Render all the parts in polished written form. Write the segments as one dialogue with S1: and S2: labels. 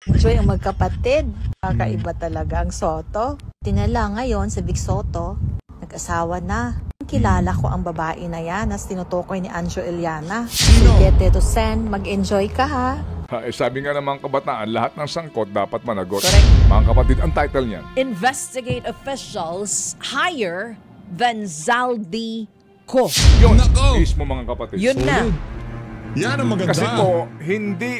S1: Enjoy ang magkapatid. Kakaiba talaga ang Soto. Tinala ngayon sa Vic Soto, nag-asawa na. Kilala ko ang babae na yan na tinutukoy ni Anjo Eliana. Sige, Tito Sen, mag-enjoy ka ha.
S2: Sabi nga ng mga kabataan, lahat ng sangkot dapat managot.
S1: Correct.
S2: Mga kapatid, ang title niyan.
S3: Investigate officials higher than Zaldi Co.
S2: Yun,
S4: Nako!
S2: mismo mga kapatid.
S3: Yun na.
S4: Yan ang maganda.
S2: Kasi po, hindi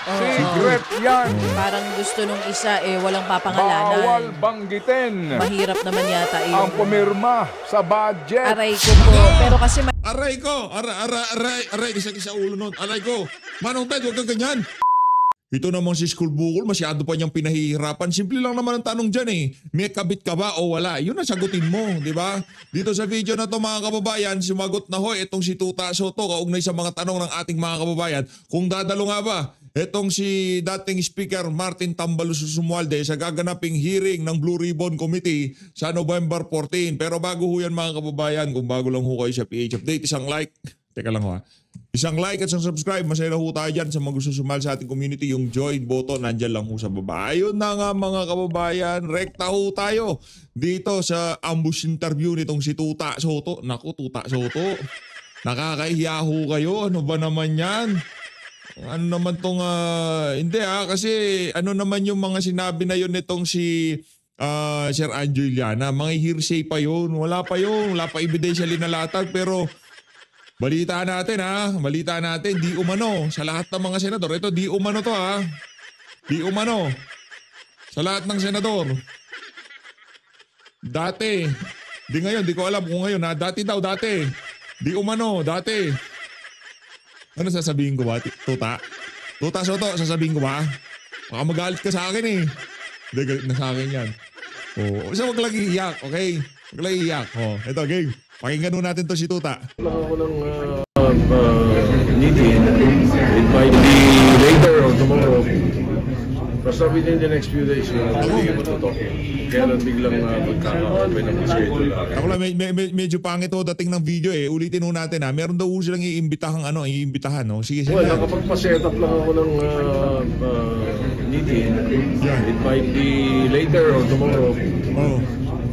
S2: secret yan.
S3: Parang gusto nung isa walang
S2: Bawal
S3: papangalanan.
S2: banggitin
S3: Mahirap naman yata
S2: ang pumirma sa budget.
S3: Aray ko po. Pero kasi
S4: Aray ko! Aray! Isa ulo nun. Aray ko! Manong Ted, huwag kang ganyan! Ito namang si School Bukol, masyado pa niyang pinahihirapan. Simple lang naman ang tanong dyan eh. May kabit ka ba o wala? Yun ang sagutin mo, di ba? Dito sa video na to mga kababayan, sumagot na ho itong si Tuta Soto kaugnay sa mga tanong ng ating mga kababayan. Kung dadalo nga ba, itong si dating Speaker Martin Tambalus Romualdez sa gaganaping hearing ng Blue Ribbon Committee sa November 14. Pero bago ho yan mga kababayan, kung bago lang ho kayo sa PH Update, isang like. Teka lang ho ha. Isang like at isang subscribe. Masaya na ho tayo dyan sa mga gusto sumali sa ating community. Yung join button, nandyan lang ho sa baba. Ayun na nga mga kababayan. Rekta ho tayo dito sa ambush interview nitong si Tuta Soto. Naku, Tuta Soto. Nakakahiya ho kayo. Ano ba naman yan? Ano naman tong... hindi kasi ano naman yung mga sinabi na yun nitong si... Sir Anjo Eliana. Mga hearsay pa yun. Wala pa yun. Wala pa ebidensya linalatag pero... Balita natin balita natin, di umano sa lahat ng mga senador. Ito, di umano to di umano sa lahat ng senador. Dati, di ngayon, di ko alam kung ngayon dati daw, di umano, dati. Ano sasabihin ko ba, Tuta Soto, sasabihin ko ba? Baka magalit ka sa akin eh. Hindi, galit na sa akin yan. Isa wag lang iiyak, okay? Wag lang iiyak. Ito, game. Pakinggan nun natin to si Tuta.
S5: Lang ako ng meeting. It might be later or tomorrow. Basta within the next few days, we'll be able to talk. Kaya lang biglang magkakaroon ng schedule.
S4: Ako lang, medyo pangit o dating ng video eh. Ulitin ho natin Meron daw silang iimbitahan no? Sige.
S5: Well, nakapagpa-set up lang ako ng meeting. It might be later or tomorrow.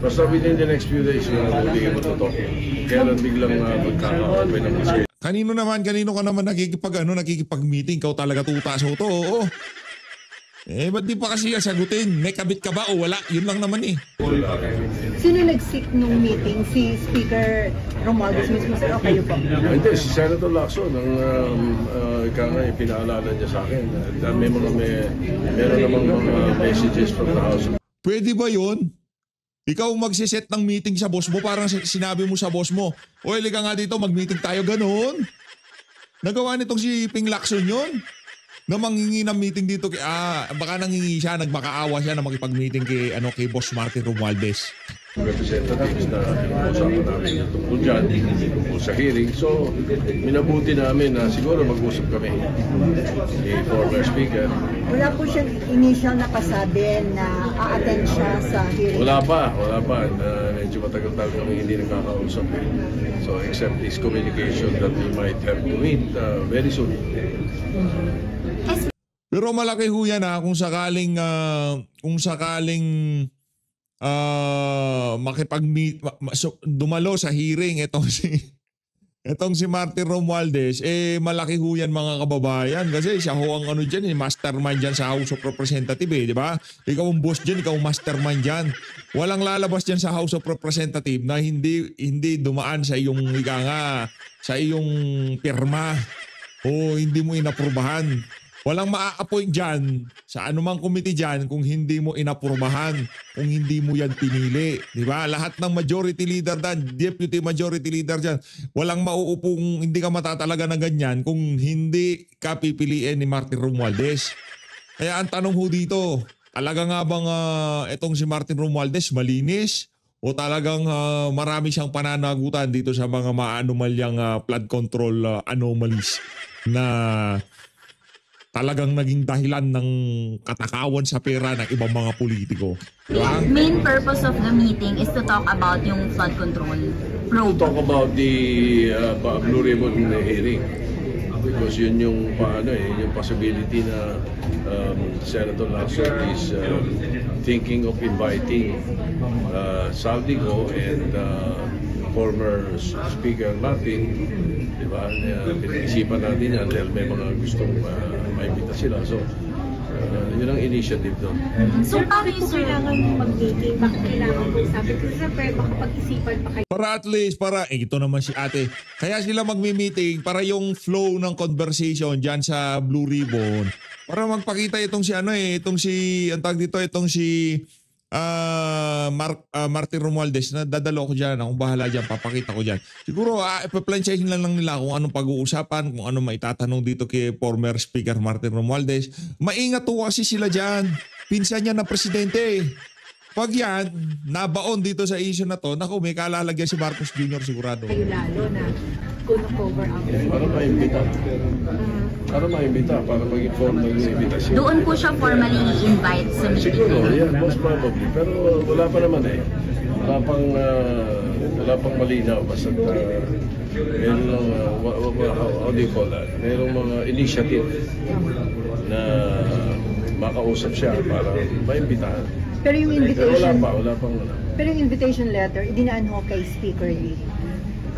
S5: Basta within the next few days, we'll be able to talk. Kaya lang biglang magkakaroon ng schedule.
S4: Kanino ka naman nakikipag-meeting? Ikaw talaga Tuta Soto, oo. Ba't di pa kasi sagutin? May kabit ka ba o wala? Yun lang naman eh.
S6: Sino nag-seek nung meeting? Si Speaker Romualdez mismo sir o kayo po?
S5: Hindi, si Senator Lacson ang pinaalala niya sa akin. Meron namang mga messages from the House.
S4: Pwede ba yun? Ikaw magsiset ng meeting sa boss mo, parang sinabi mo sa boss mo, o halika nga dito, mag-meeting tayo, ganun. Nagawa nitong si Ping Lacson yun. Na manghingi ng meeting dito, baka nanghingi siya, nagmakaawa siya na makipag-meeting kay Boss Martin Romualdez.
S5: Representatives na usapan namin tungkol dyan, tungkol sa hearing. So, minabuti namin na siguro mag-usap kami ni former speaker.
S6: Wala po siyang initial na pasabi na a-attend siya sa hearing?
S5: Wala pa. Medyo matagal-tagal kami hindi nagkakausap. So, except this communication that we might have to meet very soon.
S4: Pero malaki ho yan kung sakaling dumalo sa hearing itong si Martin Romualdez, malaki ho yan mga kababayan kasi siya ho ang mastermind dyan sa House of Representatives, di ba? Ikaw ang boss dyan, ikaw ang mastermind dyan. Walang lalabas dyan sa House of Representatives na hindi dumaan sa iyong sa iyong pirma o hindi mo inaprubahan. Walang maa-appoint dyan sa anumang committee dyan kung hindi mo inapurmahan, kung hindi mo yan pinili. Diba? Lahat ng majority leader dyan, deputy majority leader dyan, walang mauupong hindi ka matatalaga na ganyan kung hindi ka pipiliin ni Martin Romualdez. Kaya ang tanong ho dito, talaga nga bang itong si Martin Romualdez malinis? O talagang marami siyang pananagutan dito sa mga maaanomalyang flood control anomalies na talagang naging dahilan ng katakawan sa pera ng ibang mga politiko. Diba?
S7: Main purpose of the meeting is to talk about yung flood control program.
S5: To talk about the Blue Ribbon hearing. because yun yung yung possibility na Senator Lacson is thinking of inviting Saldico and former Speaker Martin, di ba? Pinag-isipan natin yan dahil may mga gustong maibita sila. So, yun ang initiative doon.
S7: So, paano yung sir?
S6: Kailangan mag-meeting, bakit kailangan mag-sabi? Kasi siyempre, makapag-isipan pa kayo.
S4: Para at least, ito naman si ate. Kaya sila magmi-meeting para yung flow ng conversation dyan sa Blue Ribbon. Para magpakita itong si Martin Romualdez na dadalo ko dyan. Akong bahala dyan, papakita ko dyan. Siguro, ipaplansyahin lang nila kung anong pag-uusapan, kung anong maitatanong dito kay former Speaker Martin Romualdez. Maingat po kasi sila dyan. Pinsan niya na presidente. Pag yan, nabaon dito sa issue na to, naku, may kalalagyan si Marcos Jr. sigurado.
S6: Kayo lalo na kung cover up.
S5: Para maimbita. Para mag-inform ng invitation.
S7: Doon po siya formally invite sa meeting.
S5: Siguro, yeah, most probably. Pero wala pa naman eh. Wala pang malinaw. Basta meron lang, how do you call that? Merong mga initiative na makausap siya para maimbitahan.
S6: Pero yung invitation,
S5: wala pang.
S6: Pero yung invitation letter, idinaan ho kay Speaker Lee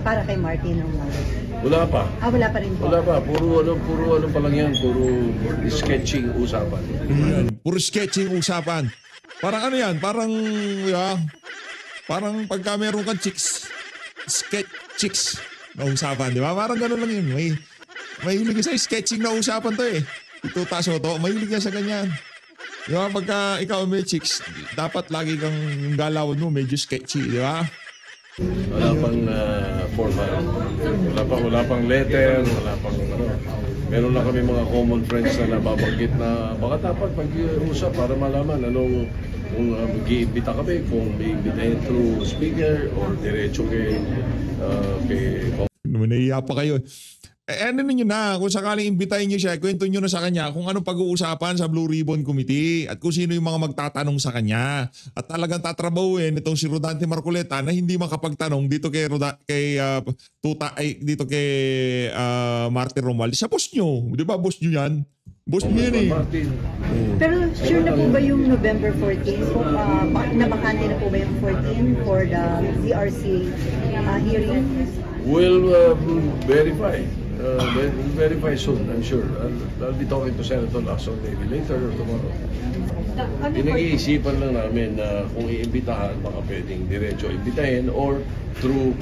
S6: para kay Martin Romualdez.
S5: Wala pa.
S6: Wala pa rin po.
S5: Wala pa. Puro ano pa lang yan. Puro sketching usapan.
S4: Puro sketching usapan. Parang ano yan? Parang pagka meron kang chicks na usapan, di ba? Parang gano'n lang yun. May hilig sa sketching na usapan to eh. Ito taso to. May hilig sa ganyan. Di ba? Pagka ikaw may chicks, dapat lagi kang yung galawan mo medyo sketchy, di ba?
S5: Wala pang formal. Wala pang letter. Wala pang ano. Meron lang kami mga common friends na nababanggit na baka dapat mag-usap para malaman kung mag-iimbita kami, kung may imbitahin through speaker or diretso kay
S4: Nahiya pa kayo. Ano ninyo na, kung sakaling imbitahin nyo siya, kwento nyo na sa kanya kung anong pag-uusapan sa Blue Ribbon Committee at kung sino yung mga magtatanong sa kanya. At talagang tatrabahuin itong si Rodante Marcoleta na hindi makapagtanong dito kay Martin Romualdez. Sa boss nyo, di ba boss nyo yan? Boss nyo yan eh.
S6: Pero sure na po ba yung November 14? Nabakante na po ba yung 14 for the CRC hearing?
S5: We'll verify. Verify soon, I'm sure. I'll be talking to Senator Lacson maybe later or tomorrow. Pinag-iisipan lang namin na kung iimbitahan, baka pwedeng diretso imbitahin or through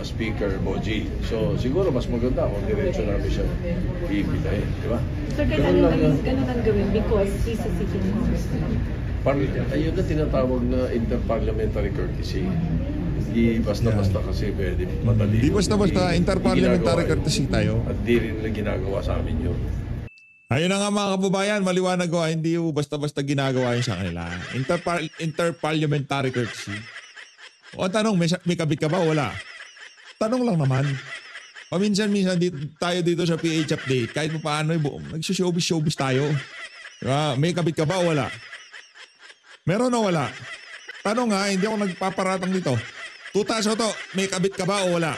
S5: Speaker Boji. So siguro mas maganda kung diretso namin siya iimbitahin, di ba?
S6: So ganun ang gawin because he's a sitting congressman.
S5: Ayun na tinatawag na interparliamentary courtesy. Hindi basta-basta kasi pwede madali.
S4: Hindi basta-basta interparliamentary courtesy tayo.
S5: At di rin na ginagawa sa amin yun.
S4: Ayun na nga mga kababayan, maliwanag ko, hindi basta-basta ginagawa yun sa kanila. Interparliamentary courtesy. O tanong, may kabit ka ba? Wala. Tanong lang naman. Paminsan-minsan tayo dito sa PH Update, kahit pa paano, nagsushowbiz tayo. Diba? May kabit ka ba? Wala. Meron o wala? Tanong nga, hindi ako nagpaparatang dito. Tuta Soto, may kabit ka ba o wala?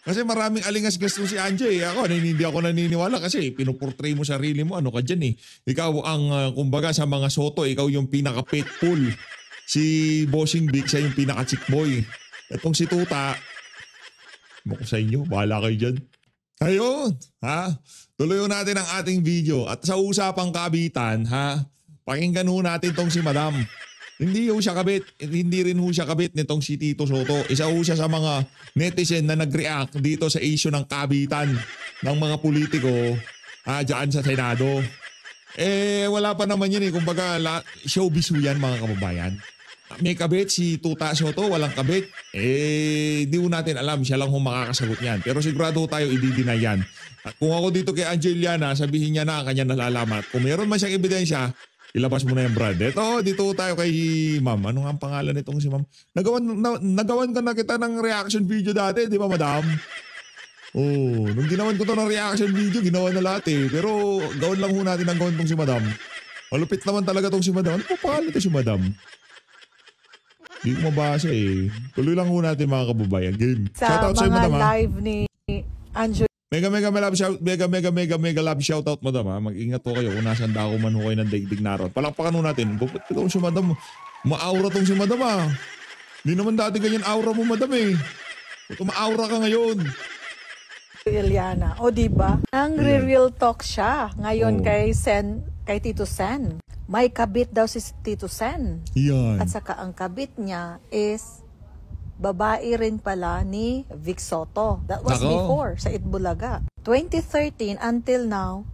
S4: Kasi maraming alingas-gas si Anjay. Hindi ako naniniwala kasi pinuportray mo sarili mo. Ano ka dyan eh. Ikaw ang, kumbaga sa mga Soto, ikaw yung pinaka-faithful. Si Bossing Vic, siya yung pinaka-chick boy. Itong si Tuta, ako sa inyo, bahala kayo dyan. Ayun, ha? Tuloy natin ang ating video. At sa usapang kabitan, ha? Pakinggan ho natin tong si Madam. Hindi ho siya kabit. Hindi rin ho siya kabit nitong si Tito Soto. Isa ho siya sa mga netizen na nag-react dito sa issue ng kabitan ng mga politiko dyan sa Senado. Wala pa naman yun eh. Kumbaga, showbiz ho yan mga kababayan. May kabit si Tuta Soto, walang kabit. Di ho natin alam. Siya lang ho makakasagot yan. Pero sigurado tayo i-deny yan. At kung ako dito kay Angeliana, sabihin niya na kanya nalalaman. Kung meron man siyang ebidensya, ilabas mo na yung Brad. Ito, dito tayo kay Ma'am. Ano nga ang pangalan nitong si Ma'am? Nagawan ka na kita ng reaction video dati, di ba Madam? Nung ginawan ko to ng reaction video, ginawa na lahat eh. Pero gawin lang ho natin ang gawin tong si Madam. Malupit naman talaga tong si Madam. Ano po pangalan ito si Madam? Hindi ko mabasa eh. Tuloy lang ho natin mga kababayan. Game.
S1: Sa
S4: Shoutout sa'yo,
S1: mga
S4: Madam,
S1: live ni Anjo
S4: Mega love shoutout, madam ha. Mag-ingat po kayo kung nasan ako man ho kayo ng daigdig naroon. Palakpakan ho natin. Ba't ikaw si madam? Ma-aura tong si madam ha. Hindi naman dati ganyan aura mo, madam eh. Ba't ma-aura ka ngayon?
S1: Eliana. O diba? Ang real talk siya ngayon kay Tito Sen. May kabit daw si Tito Sen.
S4: Yan.
S1: At saka ang kabit niya is babae rin pala ni Vic Soto. That was
S4: Nako.
S1: before sa Itbulaga. 2013 until now,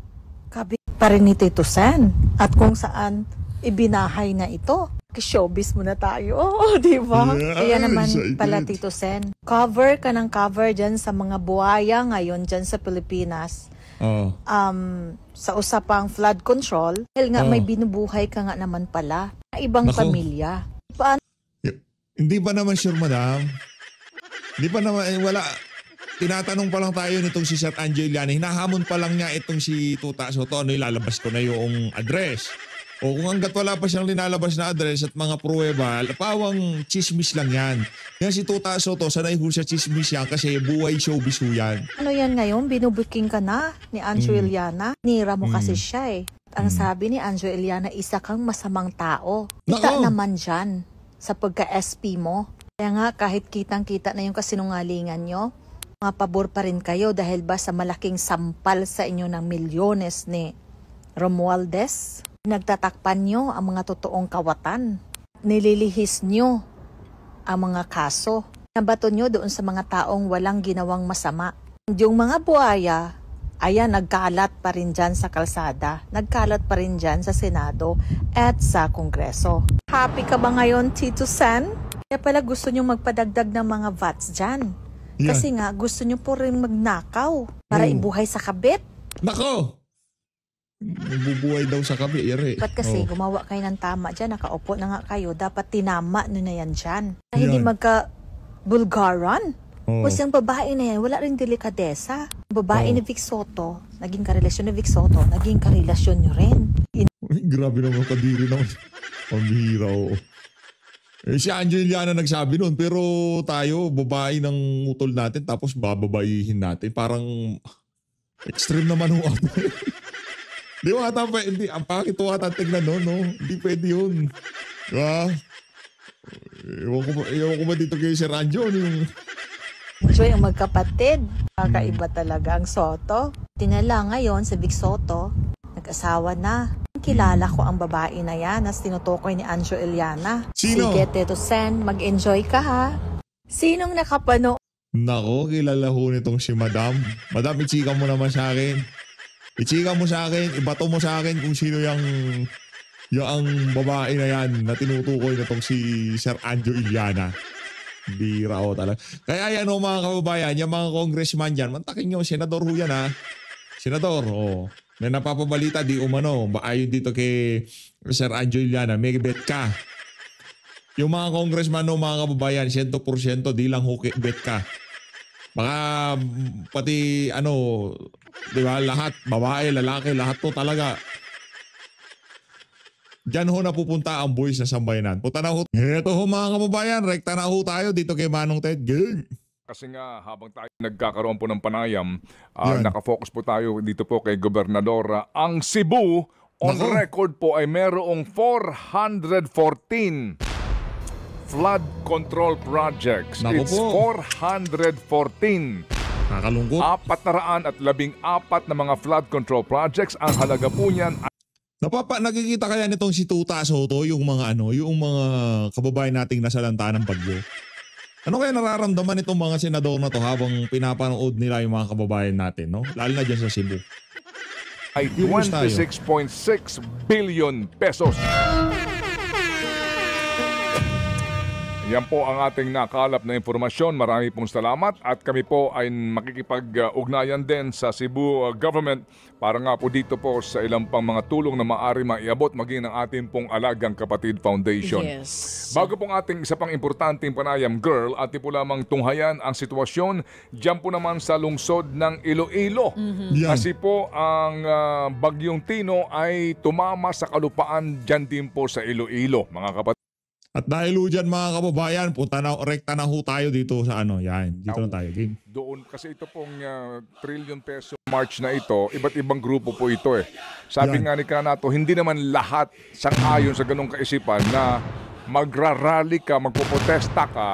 S1: kabit pa rin ni Tito Sen. At kung saan ibinahay na ito. Showbiz muna tayo. Oh, di ba?
S4: Yeah,
S1: Kaya naman
S4: excited.
S1: pala Tito Sen. Cover ka ng cover dyan sa mga buhaya ngayon dyan sa Pilipinas.
S4: Oh.
S1: Sa usapang flood control. Dahil nga may binubuhay ka nga naman pala. Na ibang
S4: Nako.
S1: pamilya. Paano?
S4: Hindi pa naman sure, madam. Hindi pa naman, wala. Tinatanong pa lang tayo nitong si Sir Angeliana. Hinahamon pa lang niya itong si Tuta Soto. Ano, ilalabas ko na yung address. O kung hanggat wala pa siyang linalabas na address at mga pruweba, pawang chismis lang yan. Yan si Tuta Soto, sanay ho siya chismis yan kasi buhay showbiz ho yan.
S1: Ano yan ngayon? Binubuking ka na ni Anjo Eliana. Nira mo kasi siya eh. Ang sabi ni Anjo Eliana, isa kang masamang tao. Kita
S4: Nako.
S1: naman dyan sa pagka-SP mo. Kaya nga kahit kitang-kita na yung kasinungalingan nyo, mga pabor pa rin kayo dahil ba sa malaking sampal sa inyo ng milyones ni Romualdez? Nagtatakpan nyo ang mga totoong kawatan. Nililihis nyo ang mga kaso. Nabato nyo doon sa mga taong walang ginawang masama. Yung mga buhaya, ayan, nagkalat pa rin dyan sa kalsada. Nagkalat pa rin dyan sa Senado at sa Kongreso. Happy ka ba ngayon, Tito Sen? Kaya pala gusto nyo magpadagdag ng mga VATs dyan.
S4: Yan.
S1: Kasi nga, gusto nyo po rin magnakaw para ibuhay sa kabit.
S4: Nako! Bubuhay daw sa kabi, ire.
S1: Dapat kasi gumawa kayo ng tama dyan, nakaupo na nga kayo, dapat tinama nyo na yan dyan. Na hindi
S4: Yan.
S1: magka-bulgaran.
S4: Oo.
S1: Kasi ang babae na yan, wala rin delikadesa. Ang babae ni Vic Soto, naging karelasyon ni Vic Soto, naging karelasyon nyo rin.
S4: Grabe naman, kadiri naman. Pambihira, oo. Eh, si Angeliana nagsabi nun, pero tayo, babae ng utol natin, tapos bababayihin natin. Parang extreme naman ho. Di ba ata, hindi, ang pakit ho ata tignan no? Hindi pwede yun. Diba? Ewan ko ba dito kay Sir Anjo, ano yung...
S1: Enjoy ang magkapatid. Kakaiba talaga ang Soto. Tinala ngayon sa Vic Soto, nag-asawa na. Kilala ko ang babae na yan na tinutukoy ni Anjo Eliana.
S4: Sino?
S1: Sige, Tito Sen, mag-enjoy ka ha. Sinong nakapano?
S4: Nako, kilala ho nitong si Madam. Madam, ichika mo naman sa akin. Ichika mo sa akin, ibato mo sa akin kung sino yung babae na yan na tinutukoy nitong si Sir Anjo Eliana. Bira o talaga. Kaya yan o mga kababayan, yung mga congressman dyan, mantakin nyo, senador ho yan ha. Senador, o. May napapabalita, di umano, ayon dito kay Sir Anjo Eliana, may bet ka. Yung mga congressman o mga kababayan, 100% di lang ho bet ka. Baka pati di ba, lahat, babae, lalaki, lahat to talaga. Diyan ho napupunta ang boys na sambayanan. Punta na ho. Heto ho mga kababayan, rekta na ho tayo dito kay Manong Ted. Gang!
S2: Kasi nga habang tayo nagkakaroon po ng panayam,
S4: Yan.
S2: nakafocus po tayo dito po kay Gobernador. Ang Cebu, on
S4: Nako.
S2: record po ay merong 414 flood control projects.
S4: Nako
S2: It's
S4: po.
S2: 414.
S4: Nakalungkot.
S2: 414 na mga flood control projects. Ang halaga po niyan ay
S4: Nakikita kaya nitong si Tuta Soto yung mga kababayan nating nasalanta ng bagyo. Ano kaya nararamdaman itong mga senador na to habang pinapanood nila yung mga kababayan natin, no? Lalo na dyan sa Cebu. Curious tayo.
S2: 26.6 billion pesos. Yan po ang ating nakalap na informasyon. Marami pong salamat at kami po ay makikipag-ugnayan din sa Cebu government para nga po dito po sa ilang pang mga tulong na maaari maiabot maging ng ating pong Alagang Kapatid Foundation.
S3: Yes.
S2: Bago pong ating isa pang importanteng panayam, girl, atin po lamang tunghayan ang sitwasyon dyan po naman sa lungsod ng Iloilo.
S4: Yan.
S2: Kasi po ang Bagyong Tino ay tumama sa kalupaan dyan din po sa Iloilo, mga kapatid.
S4: At dahil ho dyan mga kababayan, rekta na ho tayo dito sa ano. Yan, dito na tayo. Game.
S2: Doon kasi ito pong trillion peso march na ito, iba't ibang grupo po ito eh. Sabi nga ni Kanato, hindi naman lahat sang-ayon sa ganong kaisipan na magrarally ka, magpoprotesta ka,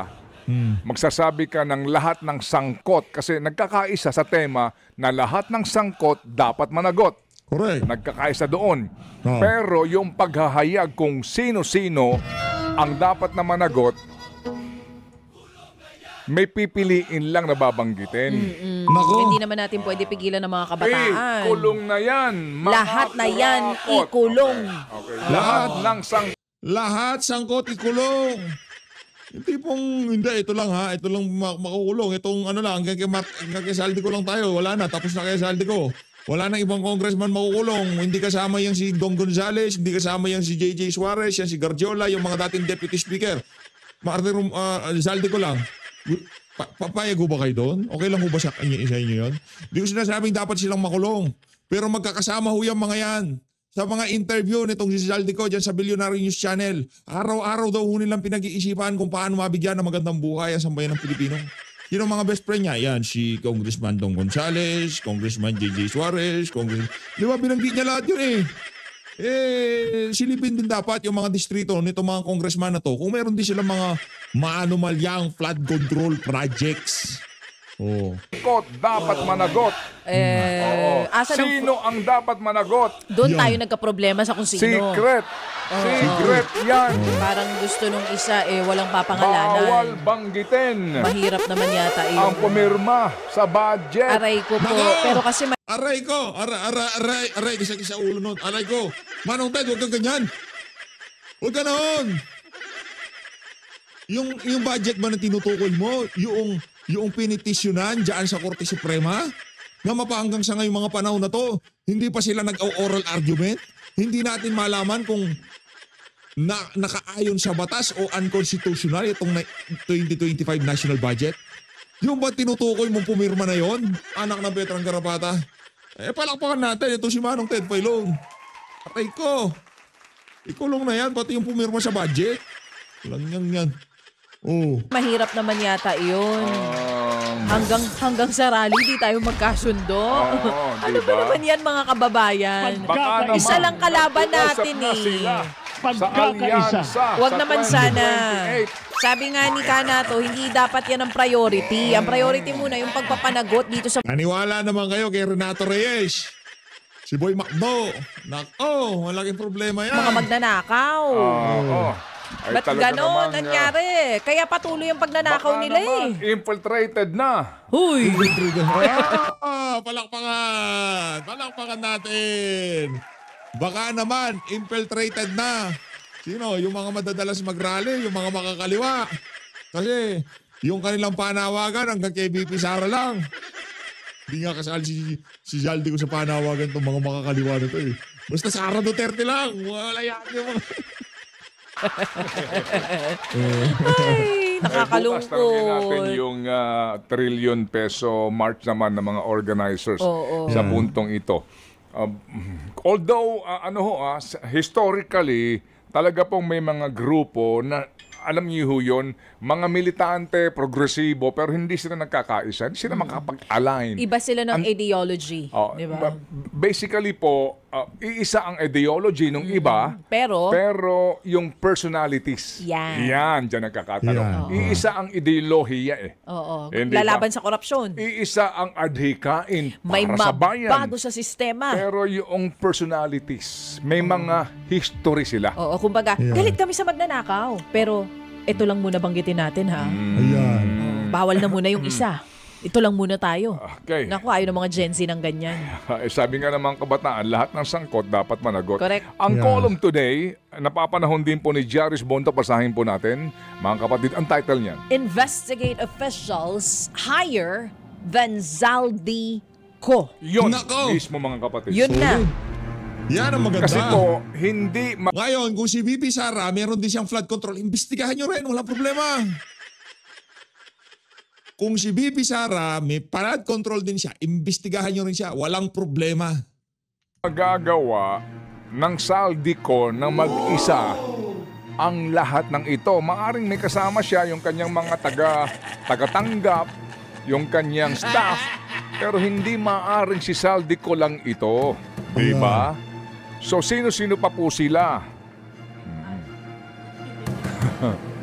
S2: magsasabi ka ng lahat ng sangkot kasi nagkakaisa sa tema na lahat ng sangkot dapat managot.
S4: Correct.
S2: Nagkakaisa doon.
S4: Oh.
S2: Pero yung paghahayag kung sino-sino ang dapat na managot, may pipiliin lang na babanggitin.
S4: Nako.
S3: Hindi naman natin pwede pigilan ng mga kabataan.
S2: Kulong na yan. Mga
S3: Lahat na yan,
S2: kurakot.
S3: ikulong.
S2: Okay. Lahat ng
S4: Lahat sangkot ikulong. Yung tipong, hindi, ito lang ha. Ito lang makukulong. Itong ano lang, hanggang kay Saldi ko lang tayo. Wala na, tapos na kay Saldi ko. Wala nang ibang congressman makukulong. Hindi kasama yung si Dong Gonzales, hindi kasama yung si JJ Suarez, yan si Garjola, yung mga dating deputy speaker. Martin Saldi ko lang. Papayag ho ba kayo doon? Okay lang ho ba sa inyo yun? Hindi ko sinasabing dapat silang makulong. Pero magkakasama ho yung mga yan. Sa mga interview nitong si Saldi ko dyan sa Billionaire News Channel, araw-araw daw ho nilang pinag-iisipan kung paano mabigyan ng magandang buhay ang sambayan ng Pilipino. Sino ang mga best friend niya? Yan, si Congressman Dong Gonzales, Congressman JJ Suarez, Di ba binanggit niya lahat yun eh? Silipin din dapat yung mga distrito nito mga congressman na to kung meron din silang mga maanumalyang flood control projects. Oh.
S2: dapat managot.
S3: Asa ng-
S2: Sino ang dapat managot?
S3: Doon
S4: Yan.
S3: tayo nagka-problema sa kung sino.
S2: Secret. Secret yan.
S3: Parang gusto nung isa walang papangalanan.
S2: Bawal banggitin.
S3: Mahirap naman yata
S2: Ang
S3: yun.
S2: pumirma sa budget.
S3: Aray ko po.
S4: Nako!
S3: Pero kasi
S4: Aray ko! Aray! Kisa ulo nun. Aray ko! Manong Ted, huwag kang ganyan! Huwag ka noon! Yung budget ba na tinutukoy mo, yung pinitisyonan dyan sa Korte Suprema, nga mapahanggang sa ngayong mga panahon na to, hindi pa sila nag-oral argument, hindi natin malaman kung nakaayon sa batas o unconstitutional itong 2025 national budget. Yung ba tinutukoy mong pumirma na yon, anak ng Veteran Garapata? Palakpakan natin, ito si Manong Ted Filon. Patay ko. Ikulong na yan, pati yung pumirma sa budget. Lang yan. Oh.
S3: mahirap naman yata yun. Hanggang sa rally, di tayo magkasundo. Ano
S2: diba?
S3: ba naman yan mga kababayan?
S2: Baka naman,
S3: Isa lang kalaban
S2: mag-uusap
S3: natin
S2: na sila sa alyansa.
S3: Huwag
S2: sa
S3: naman sana.
S2: 2028.
S3: Sabi nga ni Kanato, hindi dapat yan ang priority. Ang priority muna yung pagpapanagot dito sa
S4: Naniwala naman kayo kay Renato Reyes. Si Boy Macdo. Nako, malaking problema yan.
S3: mga magnanakaw.
S2: Ay,
S3: Ba't
S2: talaga
S3: ganon
S2: namang,
S3: nangyari? Kaya patuloy ang pagnanakaw
S2: baka
S3: nila
S2: naman, infiltrated na.
S3: Huy!
S4: Palakpakan natin. Baka naman, infiltrated na. Sino? Yung mga madadalas mag-rally, yung mga makakaliwa. Kasi yung kanilang panawagan hanggang kay BP Sara lang. Hindi nga kasali si Jaldi ko sa panawagan itong mga makakaliwa na ito eh. Basta Sara Duterte lang. Wala yan yung mga...
S3: Ay,
S2: Bukas tanungin natin
S3: nakakalungkot.
S2: yung trillion peso march naman ng mga organizers sa puntong ito. Although, historically, talaga pong may mga grupo na, alam niyo ho yun, mga militante, progresibo, pero hindi sila nagkakaisa, hindi sila makapag-align.
S3: Iba sila ng ideology. Di ba?
S2: Basically po, iisa ang ideology ng iba,
S3: Pero,
S2: yung personalities,
S3: Yan.
S2: dyan nagkakatanong.
S4: Yan.
S2: Iisa ang ideolohiya
S3: oo,
S2: Hindi
S3: lalaban
S2: ba?
S3: sa korupsyon.
S2: Iisa ang adhikain
S3: May
S2: para sa bayan.
S3: mabago sa sistema.
S2: Pero yung personalities, may mga history sila.
S3: Oo, kumbaga,
S4: Yeah.
S3: galit kami sa magnanakaw. Pero, ito lang muna banggitin natin ha.
S4: Ayan.
S3: Bawal na muna yung isa. Ito lang muna tayo.
S2: Okay.
S3: Naku, ayaw ng mga Gen Z ng ganyan.
S2: Sabi nga ng mga kabataan, lahat ng sangkot dapat managot.
S3: Correct.
S2: Ang
S4: Yeah.
S2: column today, napapanahon din po ni Jairus Bonta, basahin po natin. Mga kapatid, ang title niyan.
S3: Investigate officials higher than Zaldi Ko.
S2: Yun,
S4: Nako!
S2: mismo mga kapatid.
S3: Yun na.
S4: Yan ang maganda.
S2: Kasi po, hindi
S4: Ngayon, kung si VP Sara, meron din siyang flood control, imbestigahan nyo rin, walang problema. Kung si VP Sara, may flood control din siya, imbestigahan nyo rin siya, walang problema.
S2: magagawa ng Saldico na mag-isa ang lahat ng ito. Maaring may kasama siya yung kanyang mga tagatanggap, yung kanyang staff, pero hindi maaring si Saldico lang ito. Diba? So, sino-sino pa po sila?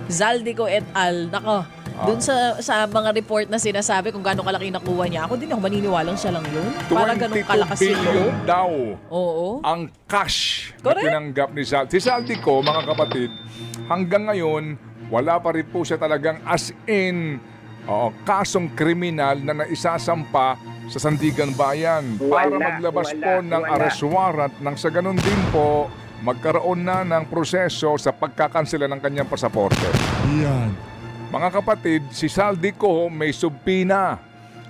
S3: Zaldico et al. Nako, dun sa mga report na sinasabi kung gaano kalaki nakuha niya, ako din ako maniniwalang siya lang yun. Para ganun
S2: 22
S3: kalakas
S2: billion
S3: yun.
S2: daw
S3: Oo.
S2: ang cash
S3: Correct.
S2: na tinanggap ni Saldico. Si Saldico, mga kapatid, hanggang ngayon, wala pa rin po siya talagang as in kasong kriminal na naisasampa sa Sandigan Bayan para maglabas po ng arrest warrant nang sa ganun din po magkaroon na ng proseso sa pagkakansela ng kanyang pasaporte.
S4: Yan.
S2: Mga kapatid, si Saldico may subpina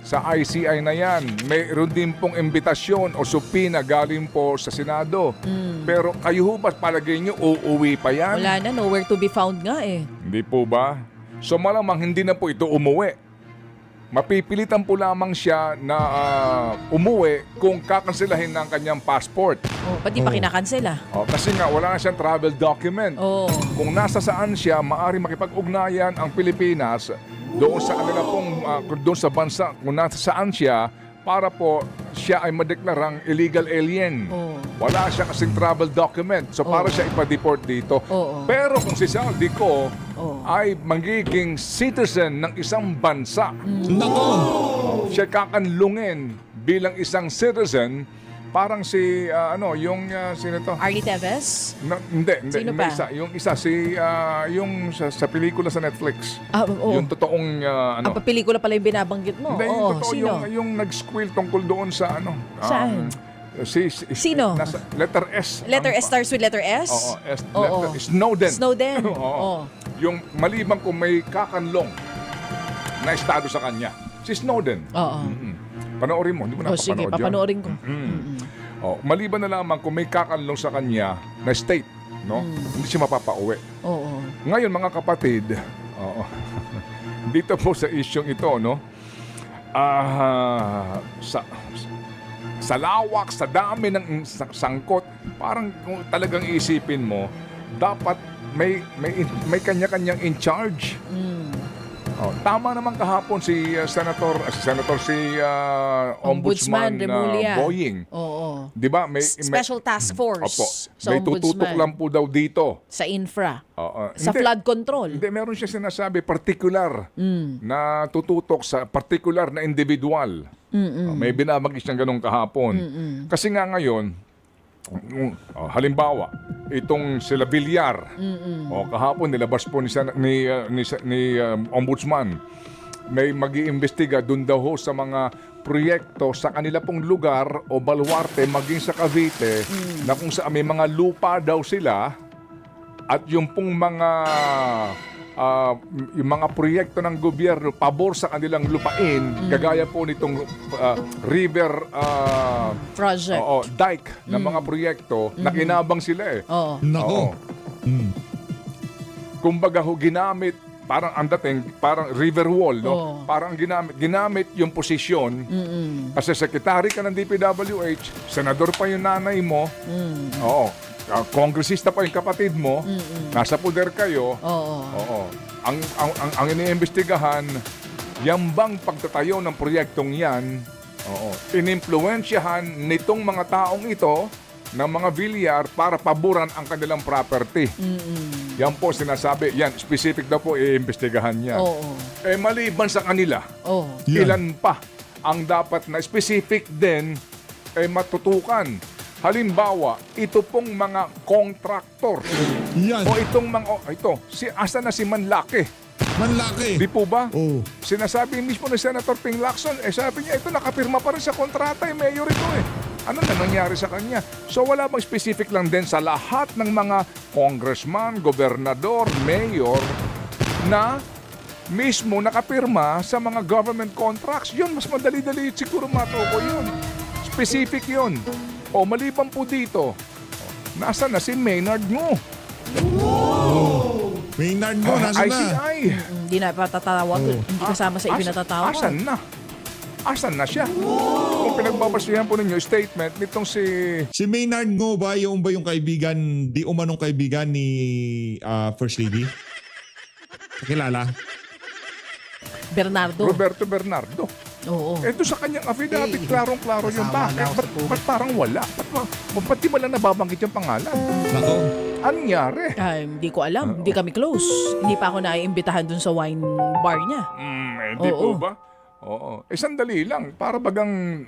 S2: sa ICI na yan. Mayroon din pong imbitasyon o subpina galing po sa Senado. Pero kayo ho ba palagay nyo uuwi pa yan?
S3: Wala na, nowhere to be found nga eh.
S2: Hindi po ba? So malamang hindi na po ito umuwi. Mapipilitan po lamang siya na umuwi kung kakansilahin ng kanyang passport.
S3: Pati pa kinakansela.
S2: Kasi nga wala na siyang travel document. Kung nasa saan siya, maaari makipag-ugnayan ang Pilipinas doon sa kanila pong doon sa bansa kung nasa saan siya para po siya ay madeklarang illegal alien. Wala siya kasing travel document. So para siya ipa-deport dito. Pero kung si Saldico ay magiging citizen ng isang bansa, siya kakanlungin bilang isang citizen. Parang si sino to?
S3: Arlie Teves?
S2: Hindi.
S3: Sino
S2: May
S3: pa?
S2: isa. Yung isa yung sa pelikula sa Netflix.
S3: Oo.
S2: Yung totoong
S3: Ang pelikula pala yung binabanggit mo.
S2: Hindi, yung totoo,
S3: Sino?
S2: yung nag-squill tungkol doon sa
S3: Saan? Sino?
S2: Nasa letter S.
S3: Letter S starts with letter S?
S2: Oo. Snowden.
S3: Snowden.
S2: Oo. Yung maliban kung may kakanlong na estado sa kanya. Si Snowden.
S3: Oo.
S2: Panoorin mo. Hindi mo napapanood
S3: sige,
S2: yun.
S3: papanoorin ko.
S2: Maliban na lamang kung may kakanlong sa kanya na state, no? Hindi siya mapapauwi.
S3: Oo.
S2: Ngayon, mga kapatid, dito po sa isyong ito, no? Sa lawak, sa dami ng sangkot, parang kung talagang isipin mo, dapat may kanya-kanyang in charge. Tama naman kahapon si Ombudsman
S3: Remulla.
S2: Boying.
S3: Oo.
S2: 'Di ba? May
S3: Special Task Force sa
S2: may tututok
S3: Ombudsman.
S2: lang po daw dito.
S3: Sa infra. Sa
S2: Hindi.
S3: flood control.
S2: Hindi, meron siya sinasabi particular na tututok sa particular na individual. May binabagis siyang ganun kahapon. Kasi nga ngayon, halimbawa, itong sila Villar, kahapon nilabas po ni Ombudsman, may mag-iimbestiga doon daw ho sa mga proyekto sa kanila pong lugar o baluarte maging sa Cavite na kung saan may mga lupa daw sila at yung pong yung mga proyekto ng gobyerno pabor sa kanilang lupain, kagaya po nitong river
S3: project.
S2: dike na mga proyekto, nakinabang sila eh.
S4: Nako.
S2: Kumbaga ho, ginamit parang ang dating, parang river wall, no? Parang ginamit yung posisyon. Kasi sekretary ka ng DPWH, senador pa yung nanay mo. Kongresista pa yung kapatid mo, nasa puder kayo. Ang iniimbestigahan, yung bang pagtatayo ng proyektong yan, inimpluwensyahan nitong mga taong ito ng mga Villar para paboran ang kanilang property. Yan po sinasabi, yan, specific daw po iimbestigahan niya. Maliban sa kanila, ilan pa ang dapat na specific din matutukan. Halimbawa, ito pong mga contractor.
S4: Yan.
S2: O itong mga, asa na si Manlaki?
S4: Manlaki.
S2: Di po ba?
S4: Oo.
S2: Sinasabi mismo ni Senator Ping Lacson, sabi niya, ito nakapirma pa rin sa kontrata, mayor ito eh. Ano na nangyari sa kanya? So wala bang specific lang din sa lahat ng mga congressman, gobernador, mayor na mismo nakapirma sa mga government contracts? Yun, mas madali-dali siguro matukoy yun. Specific yun. O maliban po dito, nasa na si Maynard Ngo?
S4: Maynard Ngo, nasa na?
S2: ICI.
S3: Hindi na patatawag. Hindi kasama sa ibinatatawag.
S2: Asan na? Asan na siya? Kung pinagbabasihan po ninyo statement nitong
S4: Si Maynard Ngo ba yung kaibigan, di umanong kaibigan ni First Lady? Kilala?
S3: Bernardo.
S2: Roberto Bernardo.
S3: Oo.
S2: Ito sa kanyang affidavit, klarong-klaro yung bakit. Ba't parang wala? Ba't di mo lang nababanggit yung pangalan?
S4: Nako.
S2: Anyari?
S3: Hindi ko alam. Hindi kami close. Hindi pa ako naiimbitahan dun sa wine bar niya.
S2: Hindi po
S3: Oo.
S2: ba? Oo. Sandali lang. Para bagang...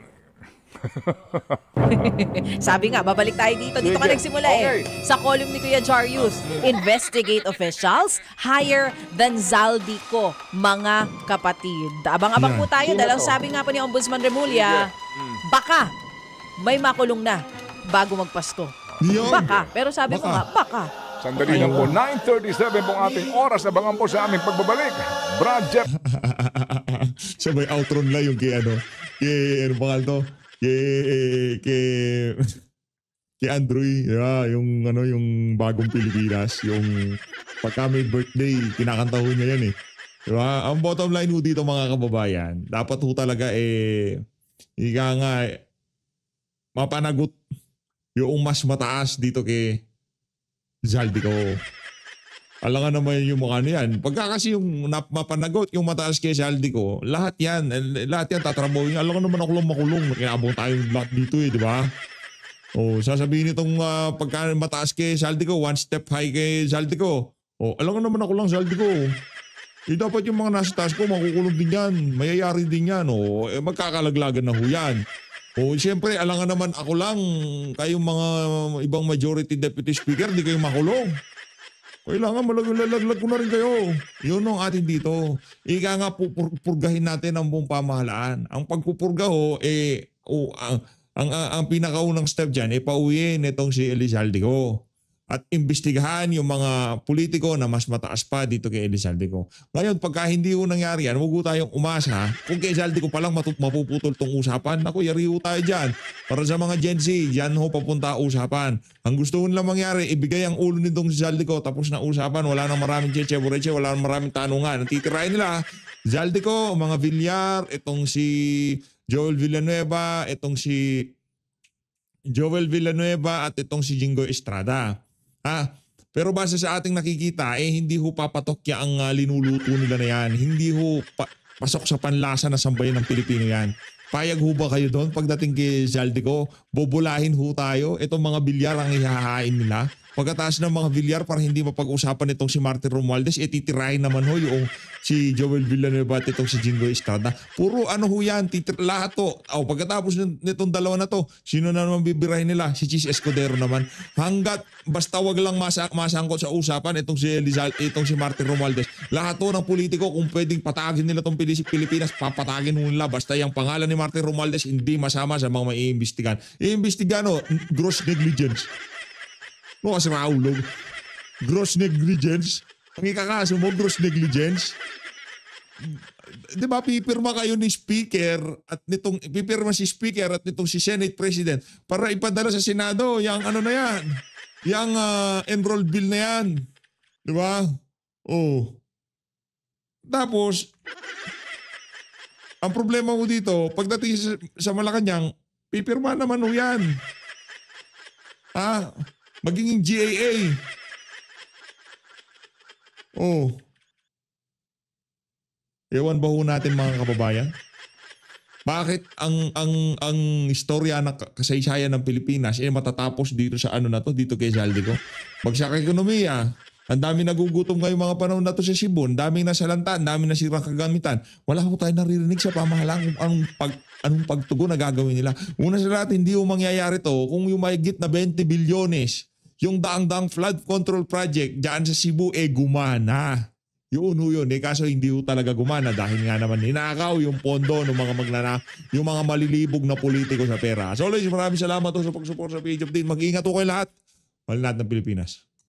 S3: Sabi nga, babalik tayo dito. Dito ka
S2: Sige.
S3: nagsimula
S2: Okay.
S3: Sa column ni Kuya Jarius, investigate officials higher than Zaldico, mga kapatid. Abang-abang po tayo dahil ang sabi nga po ni Ombudsman Remulla, baka may makulong na bago magpasko.
S4: Yun.
S3: Baka. Pero sabi ko nga, baka.
S2: Sandali lang po. 9:37 pong ating oras. Abangan po sa aming pagbabalik. Brad Jeff.
S4: Sabay outron lang yung kay ano pangal to? Kay Andrew, yung bagong Pilipinas, yung pagka may birthday, kinakanta ho niya yan eh. Diba? Ang bottom line ho dito mga kababayan, dapat ho talaga ika nga, mapanagot yung mas mataas dito kay Zaldico. Alam nga naman yung mga ano yan. Pagka kasi yung mapanagot yung mataas kay Zaldico, lahat yan tatrabaho niya. Alam nga naman ako lang makulong. Kinabong tayo lahat dito di ba? Sasabihin itong pagka mataas kay Zaldico, one step high kay Zaldico. Alam nga naman ako lang Zaldico. Dapat yung mga nasa taas ko, makukulong din yan. Mayayari din yan. Magkakalaglagan na ho yan. Siyempre, alam nga naman ako lang, kayong mga ibang majority deputy speaker, di kayo makulong. Kailangan malaglag ko na rin kayo. Yun ang atin dito. Ika nga purgahin natin ang buong pamahalaan. Ang pagpupurga ang pinakaunang step dyan, pauwiin itong si Elizaldico. At imbestigahan yung mga politiko na mas mataas pa dito kay Elizaldico. Ngayon, pagka hindi ho nangyari yan, huwag tayong umasa. Kung kay Elizaldico pa lang mapuputol tong usapan, naku, yari ho tayo dyan. Para sa mga Gen Z, dyan ho papunta usapan. Ang gusto ho lang mangyari, ibigay ang ulo nitong si Elizaldico, tapos na usapan, wala nang maraming cheche-boreche, wala nang maraming tanungan. Natitirahin nila, Elizaldico, mga Villar, itong si Joel Villanueva, at itong si Jingoy Estrada. Pero base sa ating nakikita, hindi ho papatok ang linuluto nila na yan. Hindi ho pasok sa panlasa na sambayan ng Pilipino yan. Payag ho ba kayo doon pagdating kay Zaldico? Bobolahin ho tayo. Itong mga Villar ang ihahain nila. Pagkataas ng mga Villar para hindi mapag-usapan itong si Martin Romualdez, titirahin naman ho yung si Joel Villanueva at itong si Jingoy Estrada. Puro ano ho yan, lahat to. Pagkatapos nitong dalawa na to, sino na naman bibirahin nila? Si Chis Escudero naman. Hanggat basta wag lang masangkot sa usapan itong si Martin Romualdez. Lahat to ng politiko kung pwedeng patagin nila itong Pilipinas, papatagin ho nila. Basta yung pangalan ni Martin Romualdez hindi masama sa mga maiimbestigan. Iimbestigan gross negligence. Kasi maulog. Gross negligence. Ang ikakaso mo, gross negligence. Di ba, pipirma kayo ni Speaker at pipirma si Speaker at nitong si Senate President para ipadala sa Senado yung ano na yan. Yung enrolled bill na yan. Di ba? Tapos, ang problema mo dito, pagdating sa Malacanang, pipirma naman ho yan. Magiging GAA. Ewan ba ho natin mga kababayan? Bakit ang istorya ng kasaysayan ng Pilipinas matatapos dito sa dito kay Zaldico? Bagsak ekonomiya. Ang dami nagugutom ngayong mga panahon na to sa Cebu. Ang daming nasalanta, ang daming nasirang kagamitan. Wala ko tayo naririnig sa pamahalaan kung anong pagtugon na gagawin nila. Una sa lahat, hindi yung mangyayari to kung yung mahigit na 20 bilyones, yung daang-daang flood control project dyan sa Cebu, gumana. Yun. Kaso hindi talaga gumana dahil nga naman ninakaw yung pondo ng yung mga malilibog na politiko sa pera. So always, maraming salamat sa pag-support sa Page of Din. Mag-iingat kayo lahat. Mahal natin ng Pilipinas.